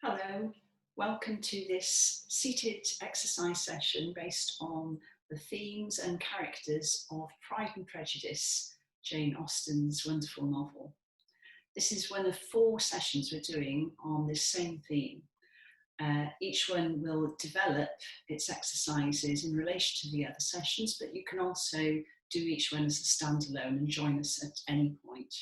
Hello, welcome to this seated exercise session based on the themes and characters of Pride and Prejudice, Jane Austen's wonderful novel. This is one of 4 sessions we're doing on this same theme. Each one will develop its exercises in relation to the other sessions, but you can also do each one as a standalone and join us at any point.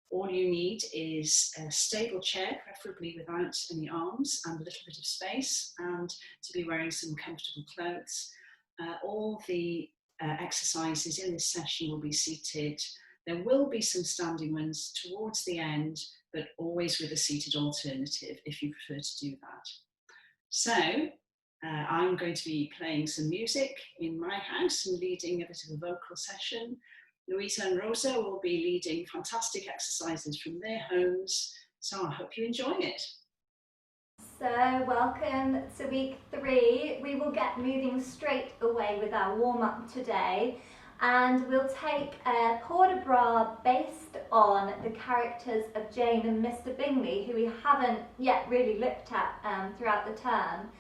All you need is a stable chair, preferably without any arms, and a little bit of space, and to be wearing some comfortable clothes. All the exercises in this session will be seated. There will be some standing ones towards the end, but always with a seated alternative if you prefer to do that. So I'm going to be playing some music in my house and leading a bit of a vocal session. Louisa and Rosa will be leading fantastic exercises from their homes, so I hope you enjoy it. So welcome to week 3. We will get moving straight away with our warm-up today, and we'll take a port de bras based on the characters of Jane and Mr Bingley, who we haven't yet really looked at throughout the term.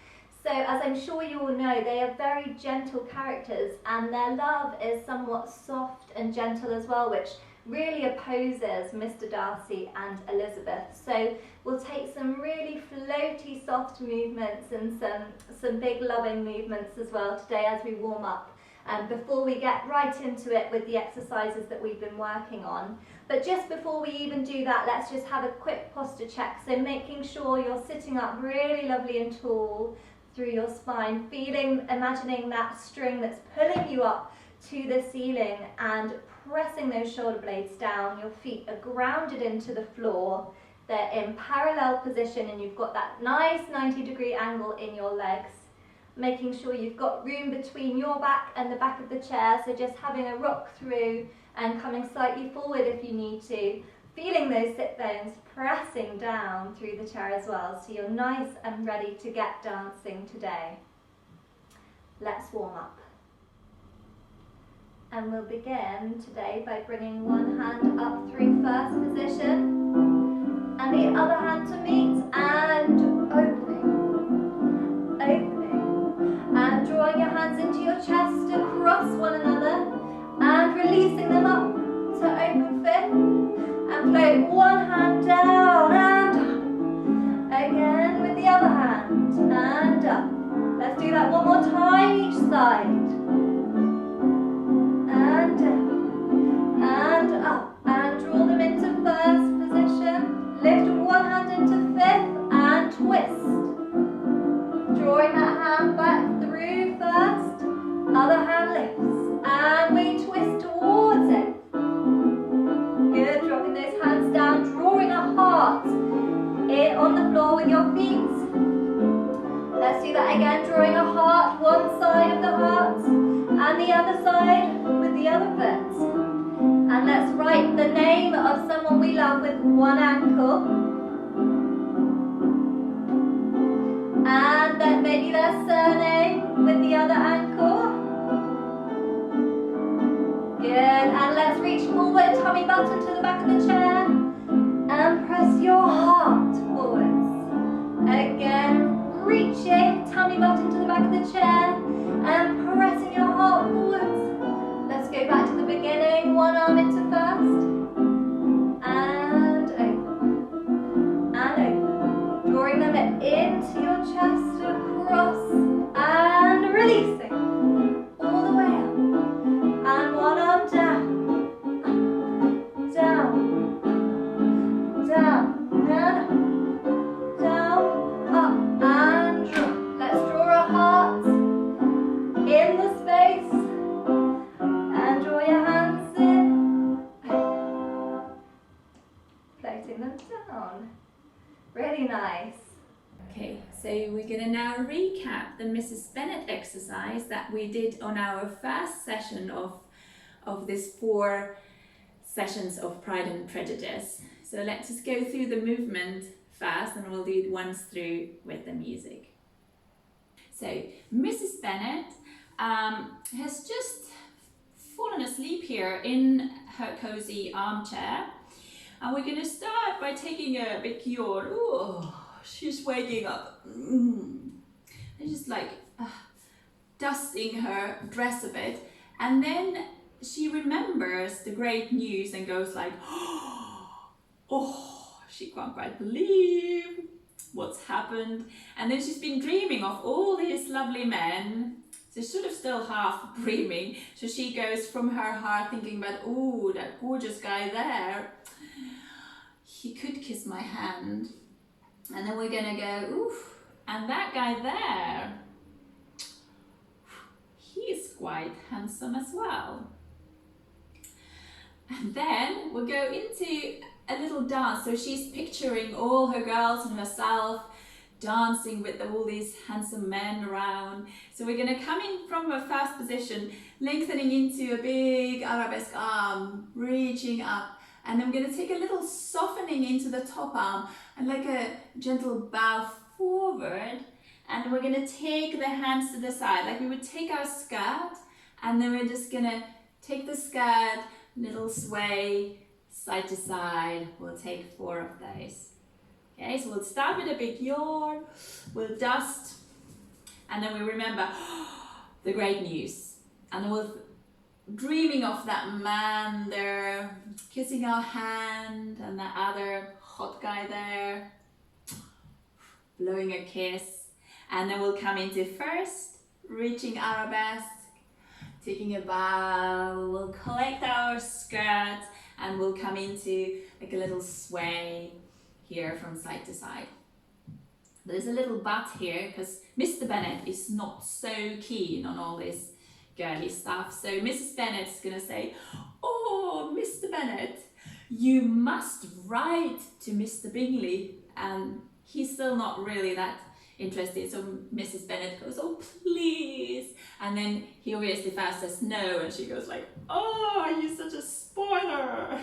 So as I'm sure you all know, they are very gentle characters, and their love is somewhat soft and gentle as well, which really opposes Mr Darcy and Elizabeth. So we'll take some really floaty, soft movements and some big loving movements as well today as we warm up, before we get right into it with the exercises that we've been working on. But just before we even do that, let's just have a quick posture check. So making sure you're sitting up really lovely and tall through your spine, imagining that string that's pulling you up to the ceiling and pressing those shoulder blades down. Your feet are grounded into the floor. They're in parallel position, and you've got that nice 90-degree angle in your legs. Making sure you've got room between your back and the back of the chair, so just having a rock through and coming slightly forward if you need to. Feeling those sit bones pressing down through the chair as well, so you're nice and ready to get dancing today. Let's warm up. And we'll begin today by bringing one hand up through first position, and the other hand to meet, and opening, and drawing your hands into your chest across one another, and releasing them up to open fifth. And float one hand down and up. Again with the other hand and up. Let's do that one more time each side. And down and up. And draw them into first position. Lift one hand into fifth and twist. Drawing that hand back through first. Other hand lifts. And we twist towards it. Good, dropping those hands down, drawing a heart in on the floor with your feet. Let's do that again, drawing a heart, one side of the heart, and the other side with the other foot. And let's write the name of someone we love with one ankle. And then maybe their surname with the other ankle. Good, and let's reach forward, tummy button to the back of the chair, and press your heart forwards. Again, reaching, tummy button to the back of the chair, and pressing your heart forwards. Let's go back to the beginning, one arm into first, and open, drawing them into your chest, across, and releasing. And one arm down, down, and down, up, and drop. Let's draw a heart in the space, and draw your hands in, floating them down. Really nice. Okay, so we're going to now recap the Mrs. Bennett exercise that we did on our first session of this 4 sessions of Pride and Prejudice. So let's just go through the movement first, and we'll do it once through with the music. So Mrs. Bennett has just fallen asleep here in her cozy armchair, and we're going to start by taking a big yawn. Ooh, she's waking up. And just like dusting her dress a bit. And then she remembers the great news and goes like, oh, she can't quite believe what's happened. And then she's been dreaming of all these lovely men. So she's sort of still half dreaming. So she goes from her heart thinking about, oh, that gorgeous guy there. He could kiss my hand. And then we're gonna go, oof, and that guy there, he's quite handsome as well. And then we'll go into a little dance. So she's picturing all her girls and herself dancing with all these handsome men around. So we're going to come in from a first position, lengthening into a big arabesque arm, reaching up. And then we're going to take a little softening into the top arm and like a gentle bow forward. And we're going to take the hands to the side, like we would take our skirt. And then we're just going to take the skirt, little sway, side to side. We'll take 4 of those. Okay, so we'll start with a big yawn, we'll dust, and then we remember the great news. And then we'll dreaming of that man there, kissing our hand, and that other hot guy there, blowing a kiss. And then we'll come into first, reaching arabesque, taking a bow, we'll collect our skirt, and we'll come into like a little sway here from side to side. There's a little but here because Mr. Bennett is not so keen on all this girly stuff. So Mrs. Bennett's gonna say, oh, Mr. Bennett, you must write to Mr. Bingley. And he's still not really that interested. So Mrs. Bennett goes, oh, please. And then he obviously first says no. And she goes like, oh, you're such a spoiler.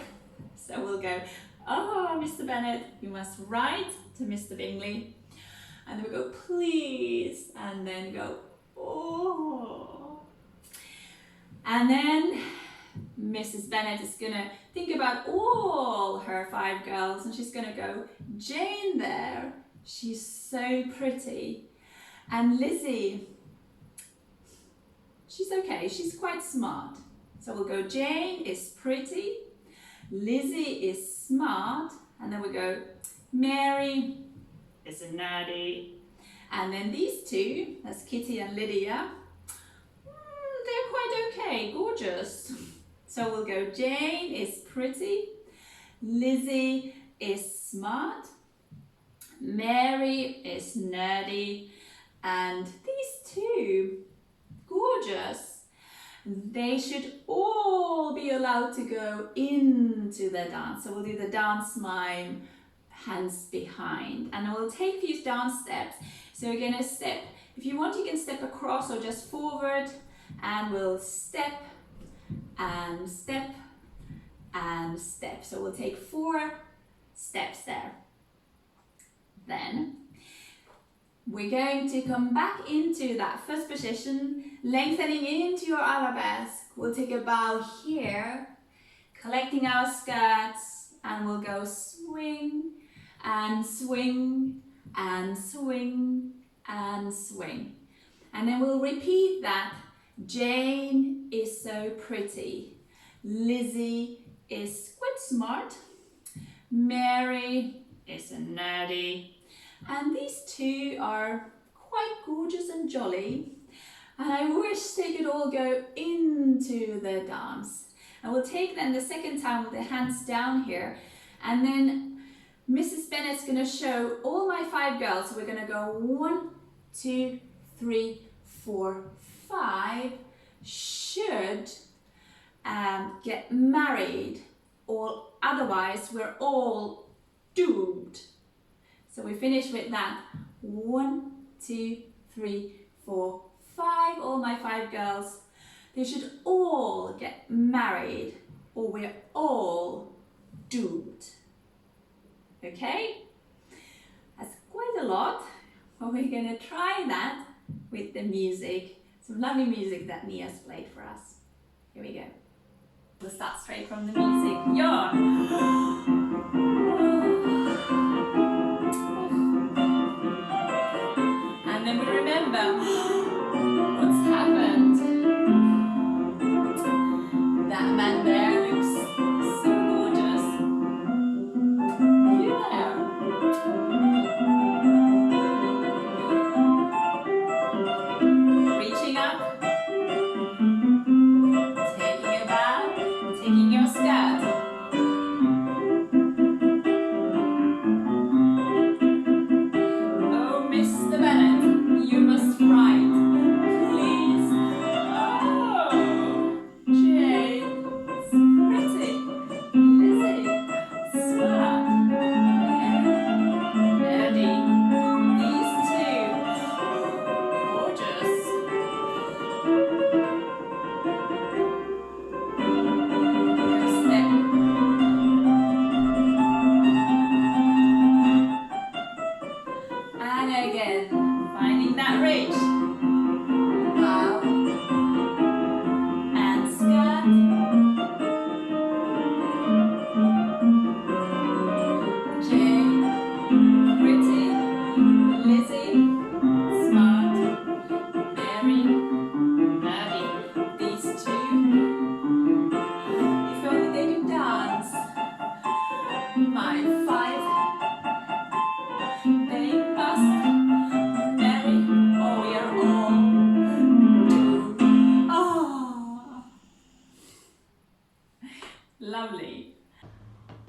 So we'll go, oh, Mr. Bennett, you must write to Mr. Bingley. And then we go, please. And then go, oh. And then Mrs. Bennett is going to think about all her 5 girls. And she's going to go, Jane there, she's so pretty. And Lizzie, she's okay, she's quite smart. So we'll go, Jane is pretty. Lizzie is smart, and then we go, Mary is a nerdy, and then these 2, that's Kitty and Lydia, they're quite okay, gorgeous. So we'll go, Jane is pretty, Lizzie is smart, Mary is nerdy, and these 2, gorgeous. They should all be allowed to go into the dance. So we'll do the dance mime, hands behind. And we'll take these dance steps. So we're going to step, if you want you can step across or just forward. And we'll step and step and step. So we'll take 4 steps there. Then we're going to come back into that first position, lengthening into your arabesque. We'll take a bow here, collecting our skirts, and we'll go swing and swing and swing and swing. And then we'll repeat that. Jane is so pretty. Lizzie is quite smart. Mary is a nerdy. And these 2 are quite gorgeous and jolly. And I wish they could all go into the dance. And we'll take then the second time with the hands down here. And then Mrs. Bennett's going to show all my 5 girls. So we're going to go 1, 2, 3, 4, 5. Should get married, or otherwise we're all doomed. So we finish with that. 1, 2, 3, 4, 5. All my 5 girls. They should all get married or we're all doomed. Okay? That's quite a lot. But we're going to try that with the music. Some lovely music that Nia's played for us. Here we go. We'll start straight from the music. Yawn! my 5. They must marry, or we are all doomed. Oh, lovely.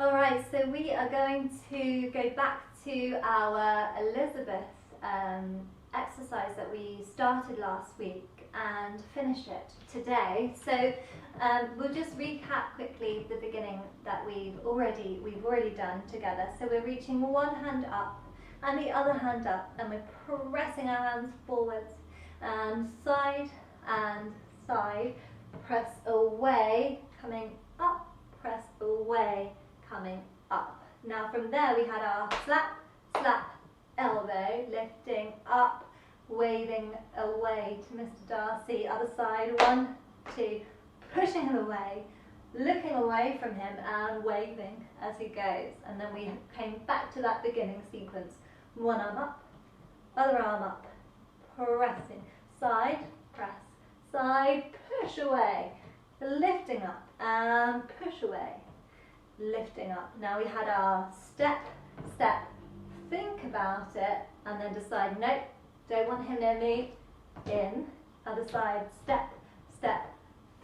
Alright, so we are going to go back to our Elizabeth exercise that we started last week and finish it today. So we'll just recap quickly the beginning that we've already done together. So we're reaching one hand up and the other hand up, and we're pressing our hands forwards and side, press away, coming up, press away, coming up. Now from there we had our slap, slap, elbow, lifting up, waving away to Mr Darcy. Other side, 1, 2, pushing him away, looking away from him and waving as he goes. And then we came back to that beginning sequence. One arm up, other arm up, pressing, side, press, side, push away, lifting up and push away, lifting up. Now we had our step, step, think about it, and then decide, nope, don't want him near me, in. Other side, step, step,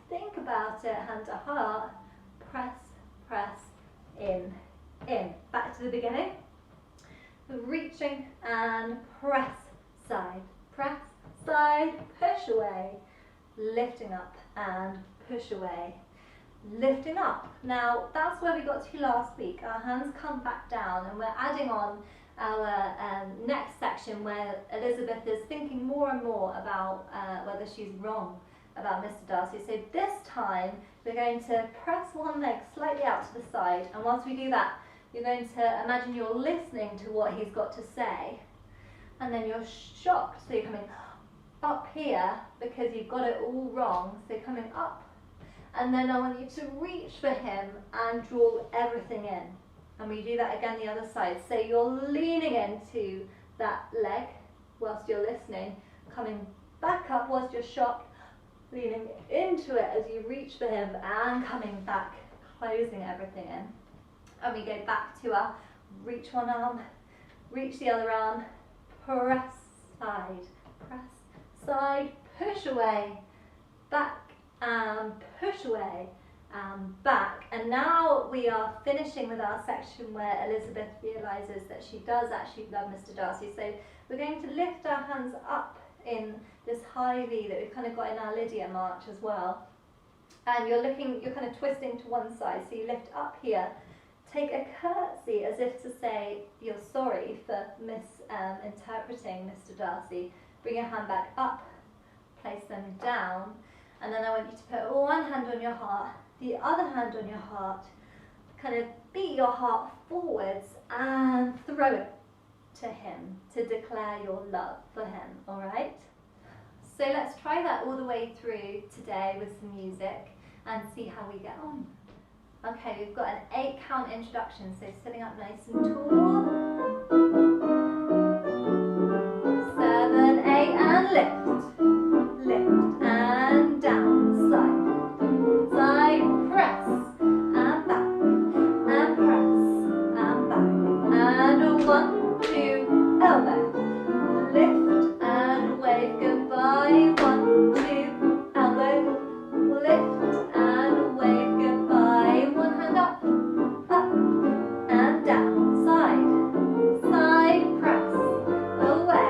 think about it, hand to heart, press, press, in. Back to the beginning. Reaching and press, side, push away, lifting up and push away, lifting up. Now that's where we got to last week. Our hands come back down and we're adding on our next section where Elizabeth is thinking more and more about whether she's wrong about Mr Darcy. So this time we're going to press one leg slightly out to the side, and whilst we do that, you're going to imagine you're listening to what he's got to say, and then you're shocked. So you're coming up here because you've got it all wrong. So coming up, and then I want you to reach for him and draw everything in. And we do that again the other side. So you're leaning into that leg whilst you're listening, coming back up whilst you're shocked, leaning into it as you reach for him and coming back, closing everything in. And we go back to our reach one arm, reach the other arm, press, side, push away, back and push away and back. And now we are finishing with our section where Elizabeth realises that she does actually love Mr Darcy. So we're going to lift our hands up in this high V that we've kind of got in our Lydia march as well. And you're kind of twisting to one side. So you lift up here, take a curtsy as if to say you're sorry for misinterpreting Mr Darcy. Bring your hand back up, place them down, and then I want you to put one hand on your heart, the other hand on your heart, kind of beat your heart forwards and throw it to him to declare your love for him, all right? So let's try that all the way through today with some music and see how we get on. Okay, we've got an 8 count introduction, so sitting up nice and tall. 7, 8, and lift. Lift and down, side, press, and back, and press, and back, and 1, 2, elbow, lift and wave goodbye, 1, 2, elbow, lift and wave goodbye, one hand up, and down, side, press, away,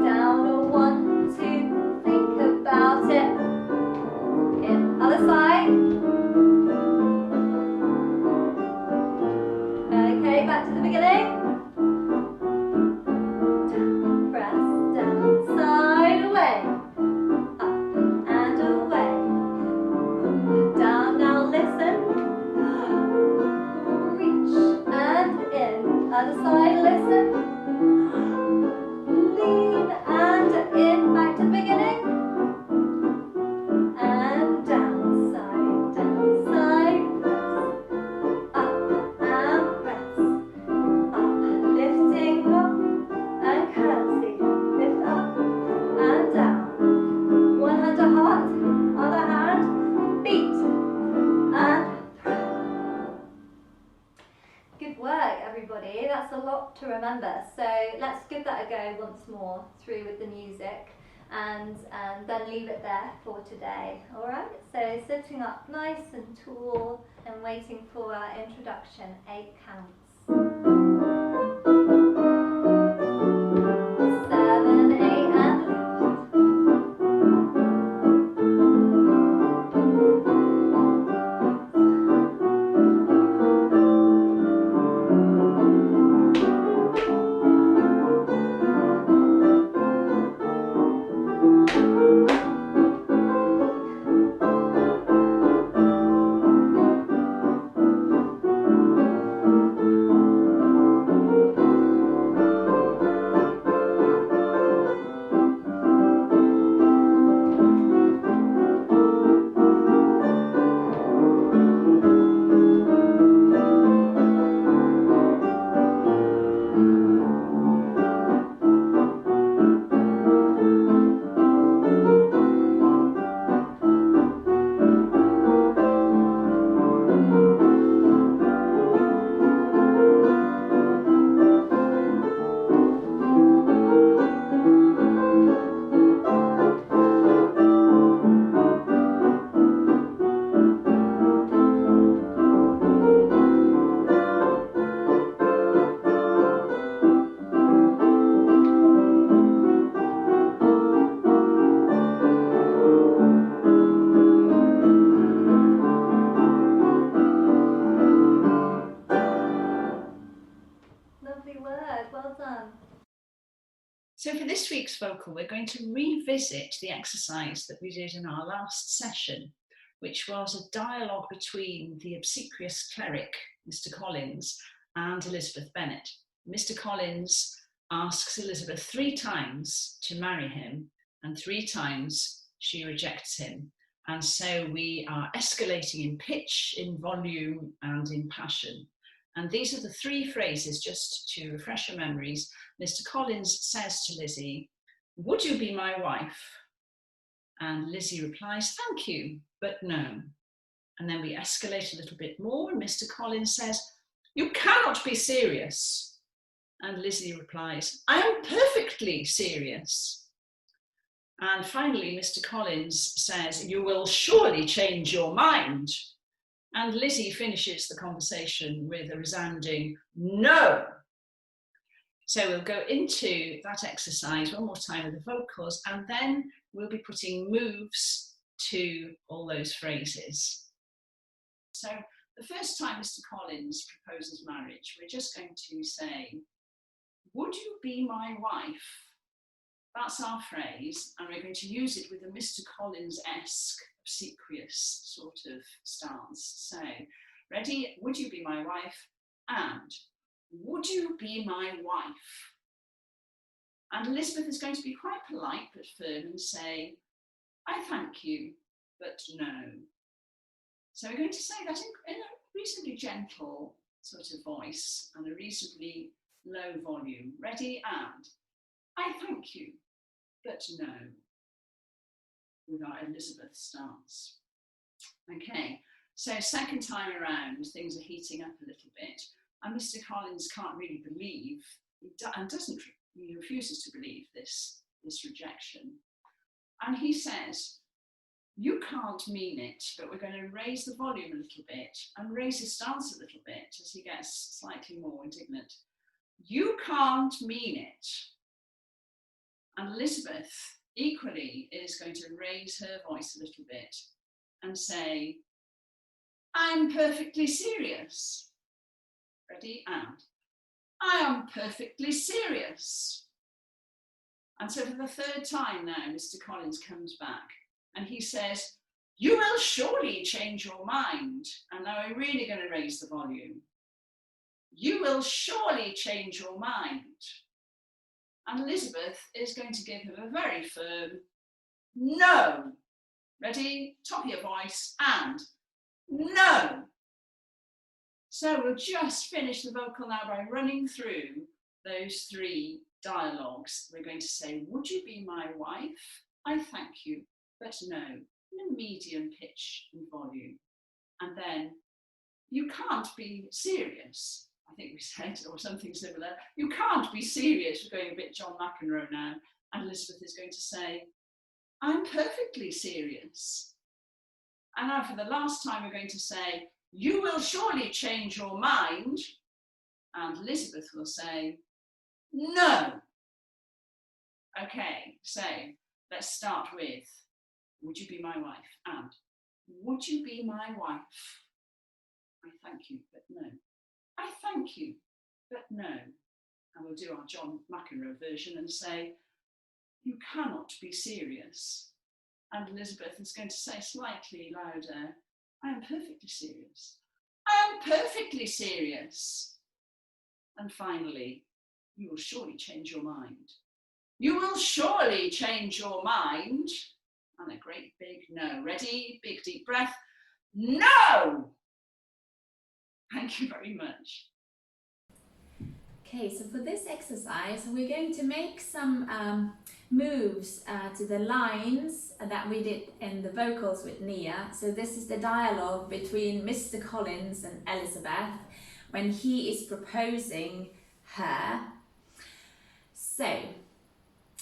down, 1, 2, think about it, in, other side, okay, back to the beginning, press, down, side, away, up and away, down, now listen, reach and in, other side, listen, lean and in, back to the beginning, and down, side, up and press, up, lifting up and curtsy, lift up and down, one hand to heart, other hand, beat and throw, work, everybody. That's a lot to remember. So let's give that a go once more through with the music, and then leave it there for today. All right? So sitting up nice and tall and waiting for our introduction. 8 counts. 7, 8, and lift. So for this week's vocal, we're going to revisit the exercise that we did in our last session, which was a dialogue between the obsequious cleric, Mr Collins, and Elizabeth Bennett. Mr Collins asks Elizabeth 3 times to marry him, and 3 times she rejects him. And so we are escalating in pitch, in volume, and in passion. And these are the 3 phrases, just to refresh your memories. Mr Collins says to Lizzie, "Would you be my wife?" And Lizzie replies, "Thank you, but no." And then we escalate a little bit more, and Mr Collins says, "You cannot be serious." And Lizzie replies, "I am perfectly serious." And finally, Mr Collins says, "You will surely change your mind." And Lizzie finishes the conversation with a resounding "No." So we'll go into that exercise one more time with the vocals, and then we'll be putting moves to all those phrases. So the first time Mr Collins proposes marriage, we're just going to say, "Would you be my wife?" That's our phrase, and we're going to use it with a Mr Collins-esque, obsequious sort of stance. So, ready? Would you be my wife? And would you be my wife? And Elizabeth is going to be quite polite but firm and say, "I thank you, but no." So we're going to say that in a reasonably gentle sort of voice and a reasonably low volume. Ready? And "I thank you, but no," with our Elizabeth stance. Okay, so second time around, things are heating up a little bit, and Mr Collins can't really believe, he refuses to believe this rejection. And he says, "You can't mean it," but we're going to raise the volume a little bit and raise his stance a little bit as he gets slightly more indignant. "You can't mean it." And Elizabeth equally is going to raise her voice a little bit and say, "I'm perfectly serious." Ready? And "I am perfectly serious." And so for the 3rd time now, Mr Collins comes back and he says, "You will surely change your mind." And now we're really going to raise the volume. "You will surely change your mind." And Elizabeth is going to give him a very firm "No." Ready? Top of your voice, and "No." So we'll just finish the vocal now by running through those 3 dialogues. We're going to say, "Would you be my wife? I thank you, but no," in a medium pitch and volume. And then, "You can't be serious. I think we said, or something similar, you can't be serious. We're going a bit John McEnroe now. And Elizabeth is going to say, I'm perfectly serious. And now for the last time, we're going to say, you will surely change your mind. And Elizabeth will say, no. Okay, so let's start with, would you be my wife? And would you be my wife? I thank you, but no. I thank you, but no. And we'll do our John McEnroe version and say, you cannot be serious. And Elizabeth is going to say slightly louder, I am perfectly serious. I am perfectly serious. And finally, you will surely change your mind. You will surely change your mind. And a great big no. Ready? Big deep breath. No! Thank you very much. Okay, so for this exercise, we're going to make some moves to the lines that we did in the vocals with Nia. So this is the dialogue between Mr. Collins and Elizabeth when he is proposing her. So,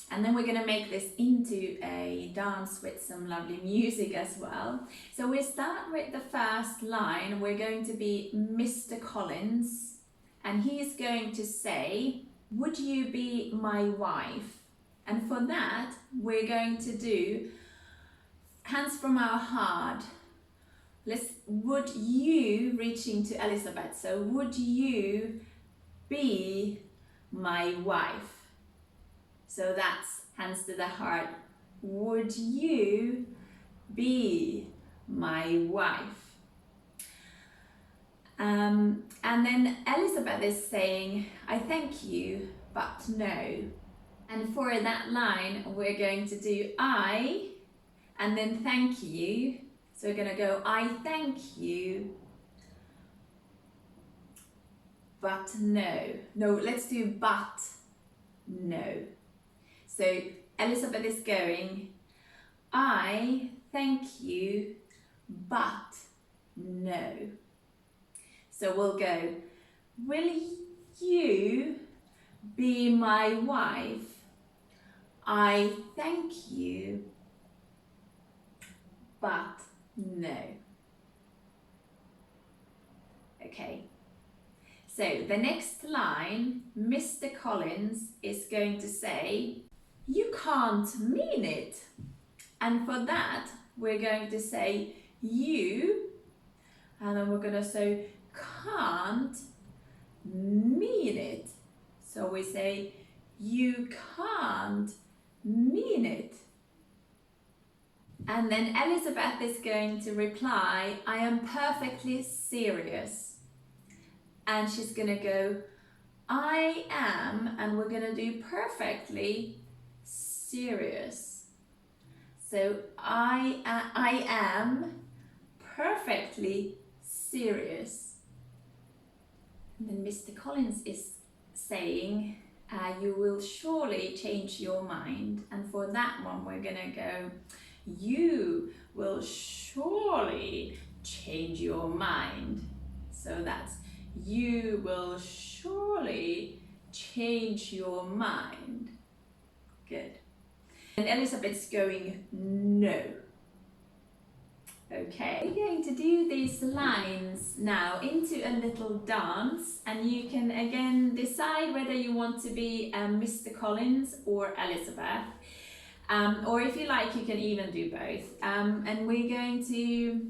and then we're going to make this into a dance with some lovely music as well. So we start with the first line. We're going to be Mr. Collins. And he is going to say, would you be my wife? And for that, we're going to do hands from our heart. Would you, reaching to Elizabeth, so would you be my wife? So that's hands to the heart. Would you be my wife? And then Elizabeth is saying, I thank you, but no. And for that line, we're going to do I, and then thank you. So we're going to go, I thank you, but no. No, let's do but no. So Elizabeth is going, I thank you, but no. So we'll go, will you be my wife? I thank you, but no. Okay. So the next line, Mr. Collins is going to say, you can't mean it. And for that, we're going to say you, and then we're going to say, can't mean it. So we say, you can't mean it. And then Elizabeth is going to reply, I am perfectly serious. And she's going to go, I am, and we're going to do perfectly serious. So I am perfectly serious. And then Mr. Collins is saying, you will surely change your mind. And for that one, we're gonna go, you will surely change your mind. So that's, you will surely change your mind. Good. And Elizabeth's going, no. Okay, we're going to do these lines now into a little dance, and you can again decide whether you want to be Mr. Collins or Elizabeth, or if you like you can even do both, and we're going to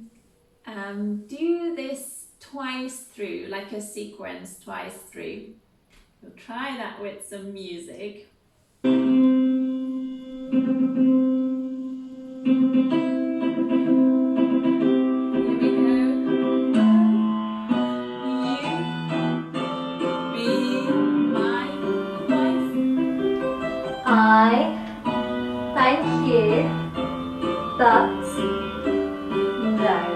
do this twice through, like a sequence twice through. We'll try that with some music. I thank you, but no.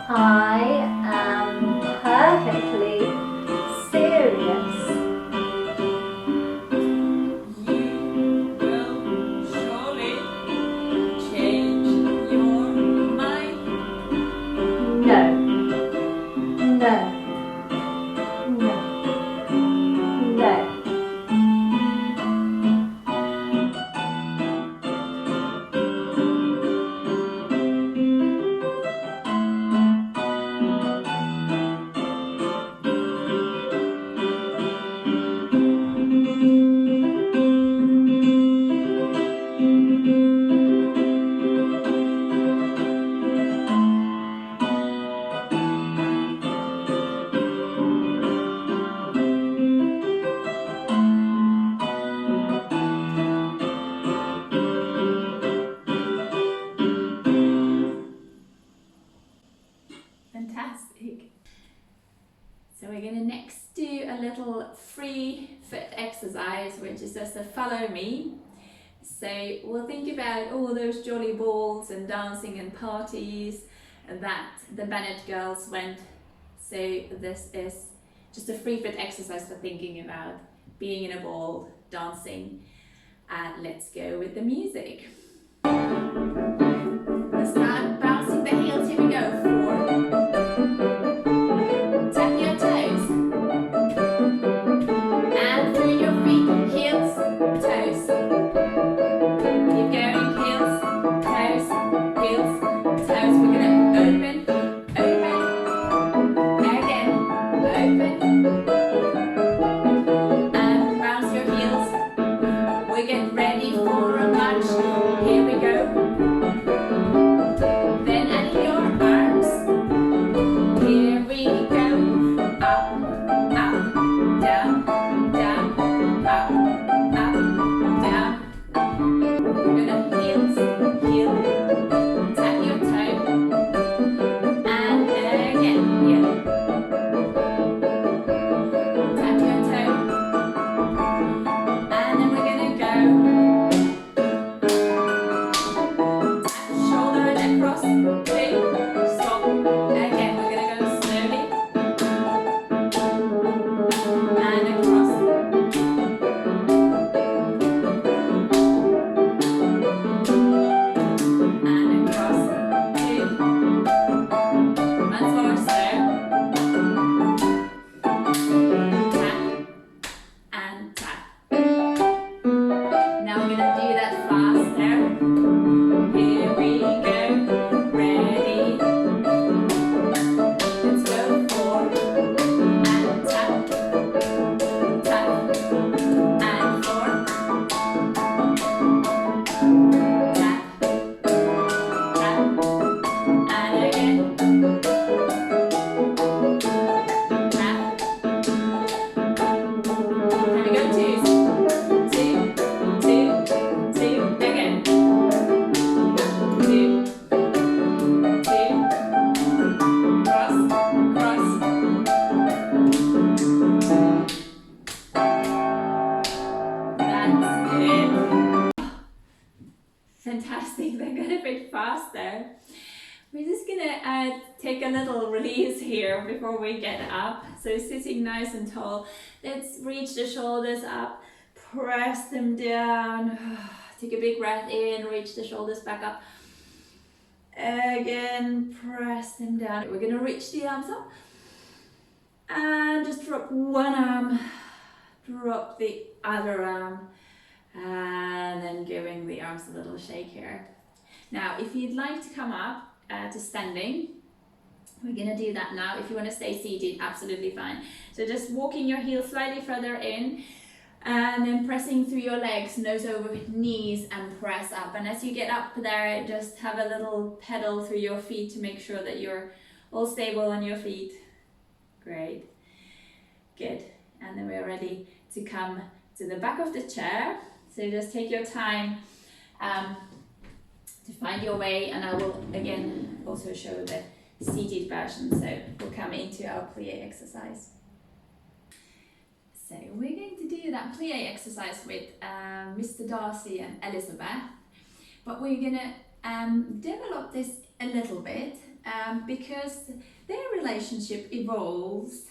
I am perfectly serious. You will surely follow me. So we'll think about all those jolly balls and dancing and parties that the Bennett girls went. So this is just a free fit exercise for thinking about being in a ball, dancing, and let's go with the music. Let's start bouncing the heels. Here we go. 4. Tap your toes. And through your feet. Heels, toes. Keep going. Heels, toes, heels, toes. We're going to open, open. Again. Open. And bounce your heels. We get ready for a march. Here we go. Then add your arms. Here we go. Up, up, down, down, up, up, down. We're gonna heels, heel, tap your toe, and again, yeah. Tap your toe, and then we're gonna go. Tap shoulder and across, 2, stop. Again, we're gonna go slowly, and across. And across, 2. Once more, slow. Tap and tap. Now we're gonna do that faster. Here we go. Ready? Let's go. 4 and tap, tap, and 4. Tap, tap, and again. Tap. Here we go. 2s. 2, 2, 2. Again. 2, 2. Cross, cross. That's it. Fantastic. They're gonna be faster. We're just gonna take a little release here before we get up. So sitting nice and tall. Let's reach the shoulders up, press them down. Take a big breath in, reach the shoulders back up. Again, press them down. We're gonna reach the arms up and just drop one arm, drop the other arm, and then giving the arms a little shake here. Now, if you'd like to come up to standing, we're gonna do that now. If you want to stay seated, absolutely fine. So just walking your heels slightly further in, and then pressing through your legs, nose over knees, and press up. And as you get up there, just have a little pedal through your feet to make sure that you're all stable on your feet. Great, good. And then we're ready to come to the back of the chair. So just take your time to find your way, and I will again also show the seated version. So we'll come into our plie exercise. So we're going to do that plie exercise with Mr Darcy and Elizabeth, but we're going to develop this a little bit because their relationship evolves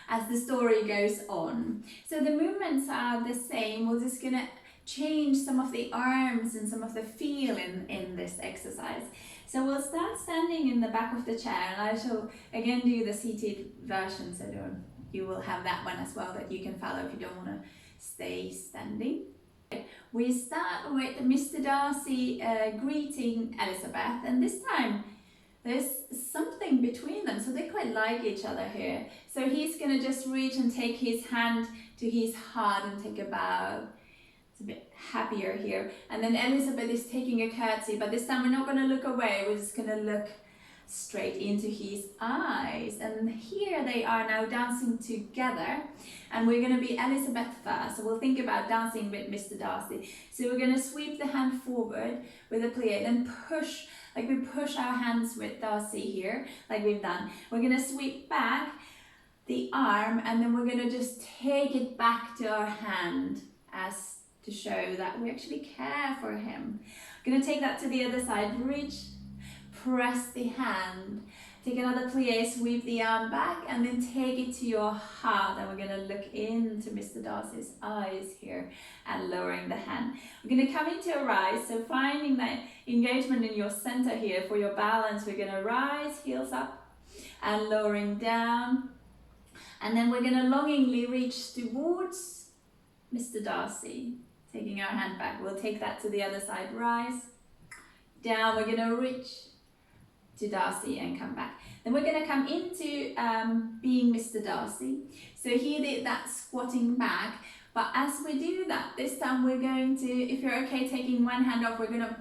as the story goes on. So the movements are the same. We're just going to change some of the arms and some of the feel in this exercise. So we'll start standing in the back of the chair, and I shall again do the seated version, so you will have that one as well that you can follow if you don't want to stay standing. We start with Mr Darcy greeting Elizabeth, and this time there's something between them, so they quite like each other here. So he's going to just reach and take his hand to his heart and take a bow. It's a bit happier here. And then Elizabeth is taking a curtsy, but this time we're not going to look away, we're just going to look straight into his eyes. And here they are now dancing together, and we're going to be Elizabeth first. So we'll think about dancing with Mr Darcy. So we're going to sweep the hand forward with a plie, then push, like we push our hands with Darcy here, like we've done. We're going to sweep back the arm, and then we're going to just take it back to our hand as to show that we actually care for him. I'm going to take that to the other side. Reach, press the hand. Take another plie, sweep the arm back, and then take it to your heart. And we're going to look into Mr. Darcy's eyes here and lowering the hand. We're going to come into a rise, so finding that engagement in your center here for your balance. We're going to rise, heels up, and lowering down. And then we're going to longingly reach towards Mr. Darcy, taking our hand back. We'll take that to the other side, rise, down. We're going to reach to Darcy and come back. Then we're going to come into being Mr. Darcy. So he did that squatting back, but as we do that, this time we're going to, if you're okay taking one hand off, we're going to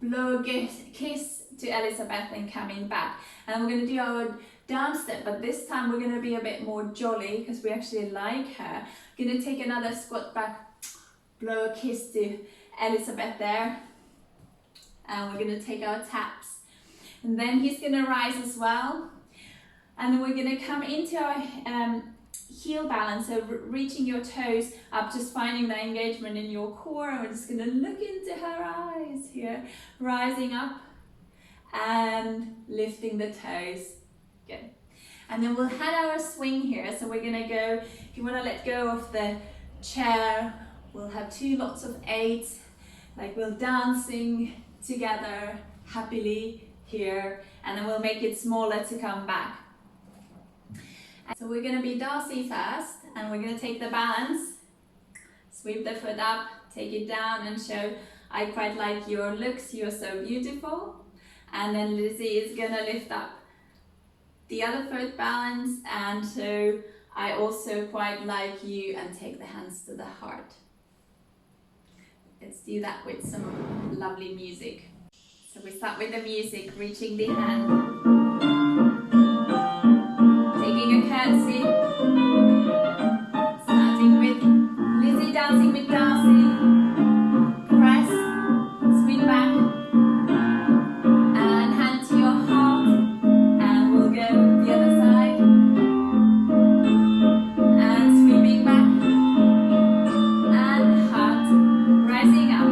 blow a kiss to Elizabeth and coming back. And we're going to do our down step, but this time we're going to be a bit more jolly because we actually like her. We're going to take another squat back, blow a kiss to Elizabeth there. And we're going to take our taps. And then he's going to rise as well. And then we're going to come into our heel balance, so reaching your toes up, just finding that engagement in your core. And we're just going to look into her eyes here, rising up and lifting the toes. Good. And then we'll head our swing here. So we're going to go, if you want to let go of the chair, we'll have 2 lots of 8, like we're dancing together happily here, and then we'll make it smaller to come back. So we're going to be Darcy first, and we're going to take the balance, sweep the foot up, take it down and show, I quite like your looks, you're so beautiful. And then Lizzie is going to lift up the other foot, balance, and so I also quite like you, and take the hands to the heart. Let's do that with some lovely music. So we start with the music, reaching the hand, taking a curtsy, starting with Lizzie dancing with Darcy, press, swing back, and hand to your heart, and we'll go the other side, and sweeping back, and heart, rising up.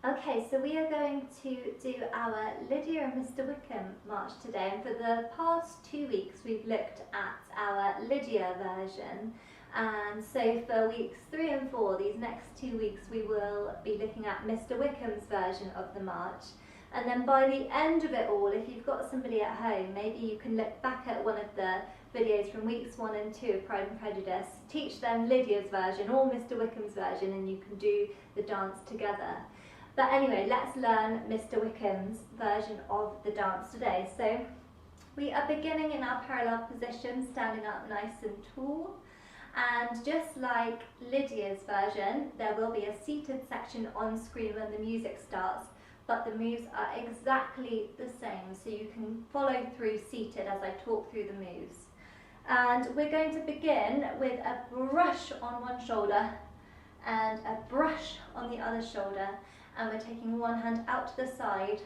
Okay, so we are going to do our Lydia and Mr Wickham march today, and for the past 2 weeks we've looked at our Lydia version, and so for weeks 3 and 4, these next 2 weeks, we will be looking at Mr Wickham's version of the march. And then by the end of it all, if you've got somebody at home, maybe you can look back at one of the videos from weeks 1 and 2 of Pride and Prejudice, teach them Lydia's version or Mr Wickham's version, and you can do the dance together. But anyway, let's learn Mr Wickham's version of the dance today. So we are beginning in our parallel position, standing up nice and tall. And just like Lydia's version, there will be a seated section on screen when the music starts, but the moves are exactly the same, so you can follow through seated as I talk through the moves. And we're going to begin with a brush on one shoulder and a brush on the other shoulder, and we're taking one hand out to the side,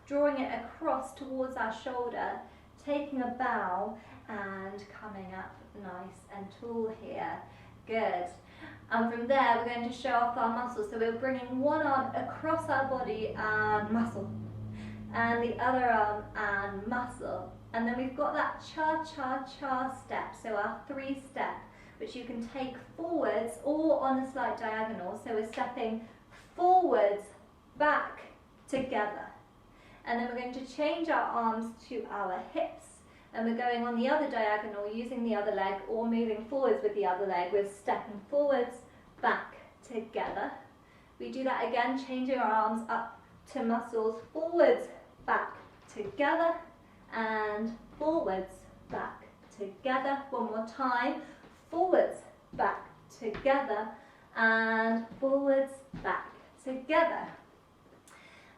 drawing it across towards our shoulder, taking a bow and coming up nice and tall here. Good. And from there we're going to show off our muscles. So we're bringing one arm across our body and muscle, and the other arm and muscle. And then we've got that cha-cha-cha step, so our 3-step, which you can take forwards or on a slight diagonal. So we're stepping forwards, back, together. And then we're going to change our arms to our hips, and we're going on the other diagonal using the other leg or moving forwards with the other leg. We're stepping forwards, back, together. We do that again, changing our arms up to muscles, forwards, back, together, and forwards, back, together. One more time, forwards, back, together, and forwards, back, together.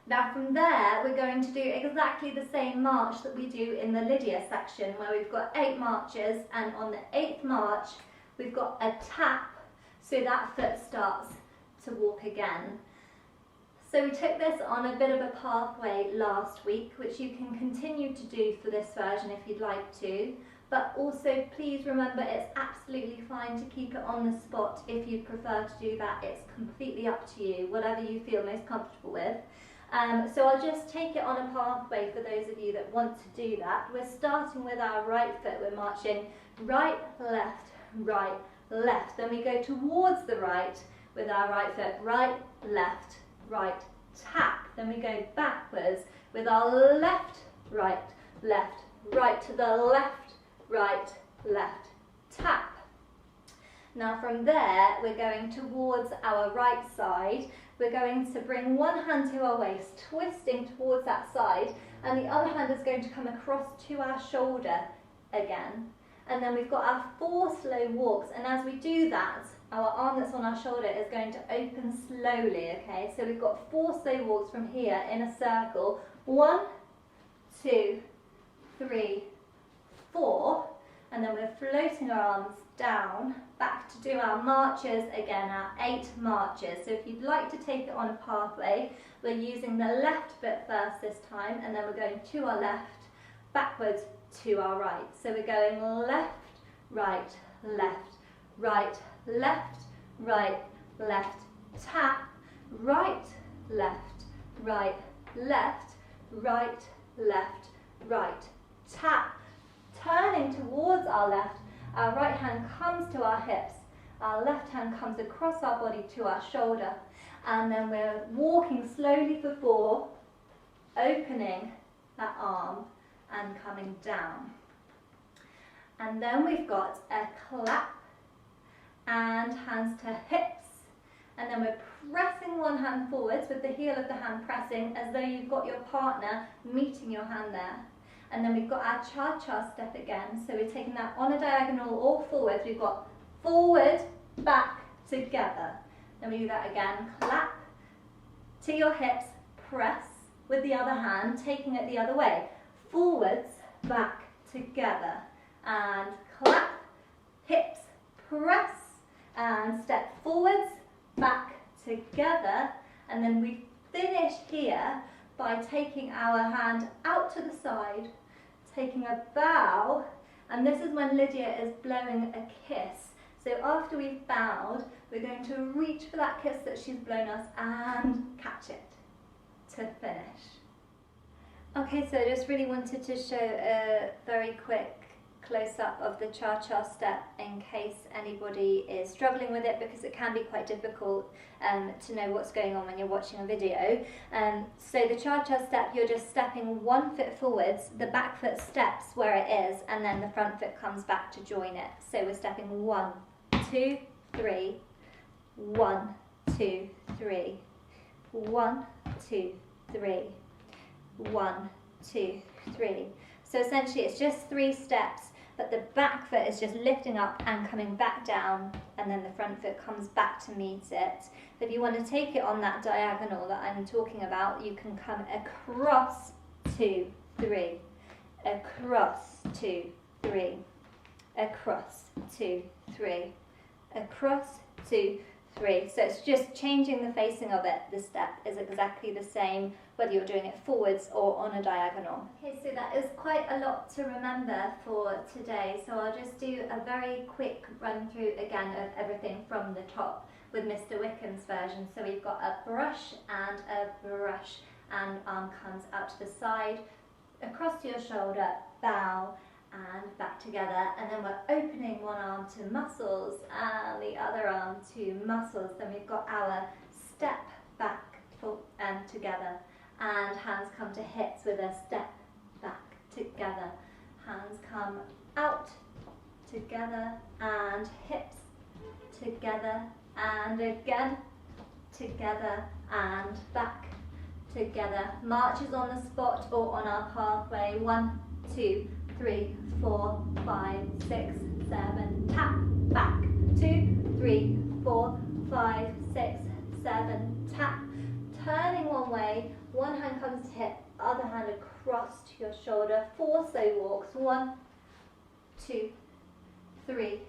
Now from there, we're going to do exactly the same march that we do in the Lydia section, where we've got 8 marches, and on the 8th march, we've got a tap, so that foot starts to walk again. So we took this on a bit of a pathway last week, which you can continue to do for this version if you'd like to, but also please remember it's absolutely fine to keep it on the spot if you prefer to do that. It's completely up to you, whatever you feel most comfortable with. So I'll just take it on a pathway for those of you that want to do that. We're starting with our right foot. We're marching right, left, right, left. Then we go towards the right with our right foot, right, left, right, tap. Then we go backwards with our left, right, to the left, right, left, tap. Now from there, we're going towards our right side. We're going to bring one hand to our waist, twisting towards that side, and the other hand is going to come across to our shoulder again. And then we've got our 4 slow walks, and as we do that, our arm that's on our shoulder is going to open slowly, okay? So we've got 4 slow walks from here in a circle. 1, 2, 3, 4, and then we're floating our arms down, back to do our marches again, our 8 marches. So if you'd like to take it on a pathway, we're using the left foot first this time, and then we're going to our left, backwards to our right. So we're going left, right, left, right, left, right, left, tap, right, left, right, left, right, left, right, tap. Turning towards our left, our right hand comes to our hips, our left hand comes across our body to our shoulder, and then we're walking slowly for 4, opening that arm and coming down. And then we've got a clap and hands to hips, and then we're pressing one hand forwards with the heel of the hand pressing as though you've got your partner meeting your hand there. And then we've got our cha-cha step again, so we're taking that on a diagonal or forwards. We've got forward, back, together. Then we do that again, clap to your hips, press with the other hand, taking it the other way. Forwards, back, together, and clap, hips, press, and step forwards, back, together, and then we finish here by taking our hand out to the side, taking a bow, and this is when Lydia is blowing a kiss. So after we've bowed, we're going to reach for that kiss that she's blown us and catch it to finish. Okay, so I just really wanted to show a very quick close-up of the cha-cha step in case anybody is struggling with it, because it can be quite difficult to know what's going on when you're watching a video. So the cha-cha step, you're just stepping one foot forwards, the back foot steps where it is, and then the front foot comes back to join it. So we're stepping 1, 2, 3, 1, 2, 3, 1, 2, 3, 1, 2, 3. So essentially it's just 3 steps, but the back foot is just lifting up and coming back down, and then the front foot comes back to meet it. If you want to take it on that diagonal that I'm talking about, you can come across 2, 3, across 2, 3, across 2, 3, across 2, 3. So it's just changing the facing of it. The step is exactly the same whether you're doing it forwards or on a diagonal. Okay, so that is quite a lot to remember for today. So I'll just do a very quick run through again of everything from the top with Mr Wickham's version. So we've got a brush, and arm comes out to the side, across to your shoulder, bow, and back together, and then we're opening one arm to muscles and the other arm to muscles. Then we've got our step back and together, and hands come to hips with a step back together. Hands come out together and hips together, and again together and back together. Marches on the spot or on our pathway. 1, 2, 3, 4, 5, 6, 7. Tap back. 2, 3, 4, 5, 6, 7. Tap. Turning one way, one hand comes to hip, other hand across to your shoulder. 4 slow walks. 1, 2, 3,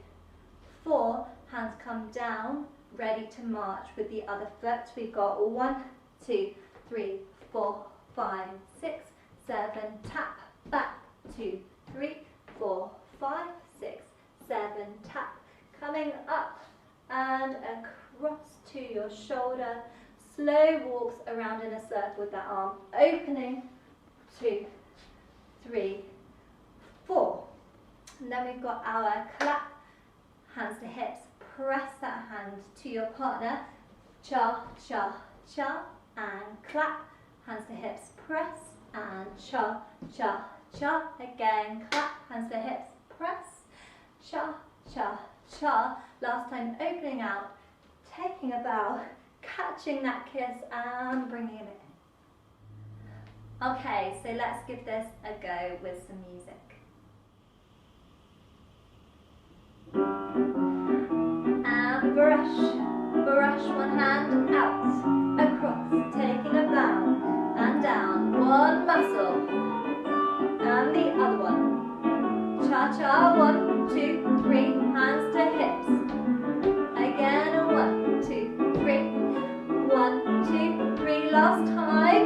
4. Hands come down, ready to march with the other foot. We've got 1, 2, 3, 4, 5, 6, 7. Tap back. 2, 3, 4, 5, 6, 7. Tap. Coming up and across to your shoulder. Slow walks around in a circle with that arm. Opening. 2, 3, 4. And then we've got our clap. Hands to hips. Press that hand to your partner. Cha, cha, cha. And clap. Hands to hips. Press. And cha, cha, cha. Again. Clap. Hands to hips. Press. Cha, cha, cha. Last time opening out. Taking a bow. Catching that kiss and bringing it in. Okay, so let's give this a go with some music. And brush one hand out, across, taking a bow, and down, one muscle, and the other one. Cha-cha, 1, 2, 3, hands to hips. Again, 1, 2, 3. 1, 2, 3, last time.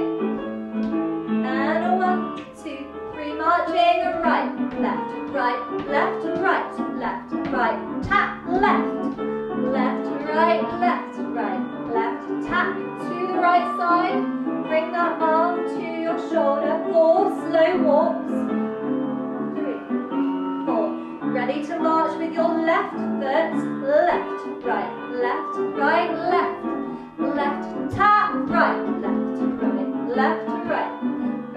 And 1, 2, 3, marching right, left, right, left, right, left, right, tap, left, left, right, left, right, left, tap to the right side. Bring that arm to your shoulder. 4 slow walks. 3, 4. Ready to march with your left foot. Left, right, left. Left, tap, right, left, right,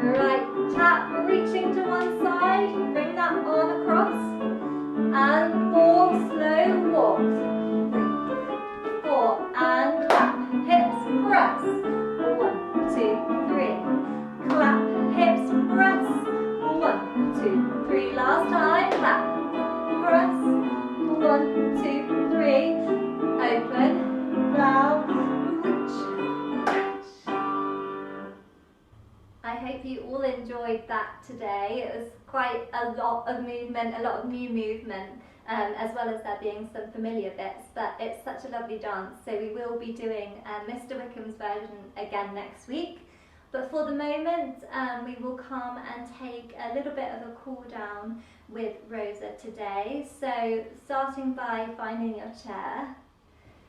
right, tap, reaching to one side, bring that arm across, and 4 slow walks, 3, 4, and clap, hips, press, 1, 2, 3, clap, hips, press, 1, 2, 3, last time, clap, press, 1, 2, 3, open, bow, I hope you all enjoyed that today. It was quite a lot of movement, a lot of new movement, as well as there being some familiar bits, but it's such a lovely dance. So we will be doing Mr Wickham's version again next week. But for the moment, we will come and take a little bit of a cool down with Rosa today. So starting by finding your chair.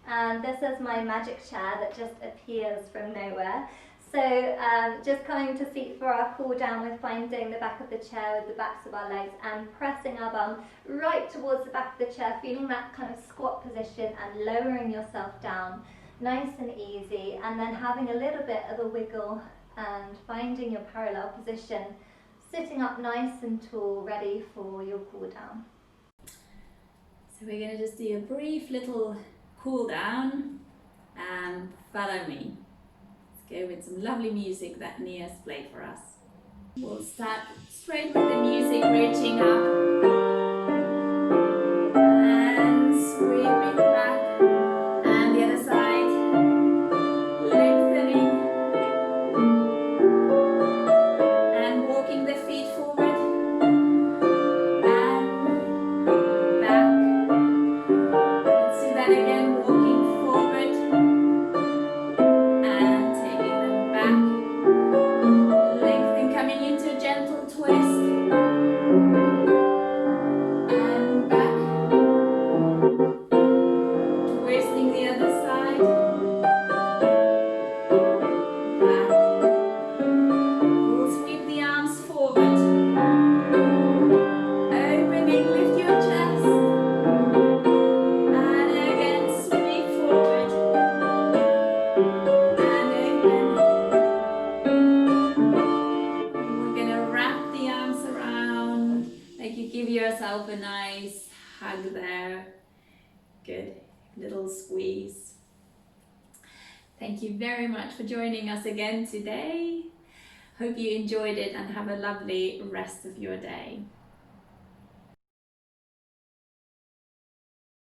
And this is my magic chair that just appears from nowhere. So just coming to seat for our cool down with finding the back of the chair with the backs of our legs and pressing our bum right towards the back of the chair, feeling that kind of squat position and lowering yourself down nice and easy, and then having a little bit of a wiggle and finding your parallel position, sitting up nice and tall, ready for your cool down. So we're going to just do a brief little cool down and follow me. Go with some lovely music that Nia's played for us. We'll start straight with the music, reaching up and sweeping back, and the other side, lengthening and walking the feet forward and back. Let's do that again, walking forward give yourself a nice hug there. Good, little squeeze. Thank you very much for joining us again today. Hope you enjoyed it and have a lovely rest of your day.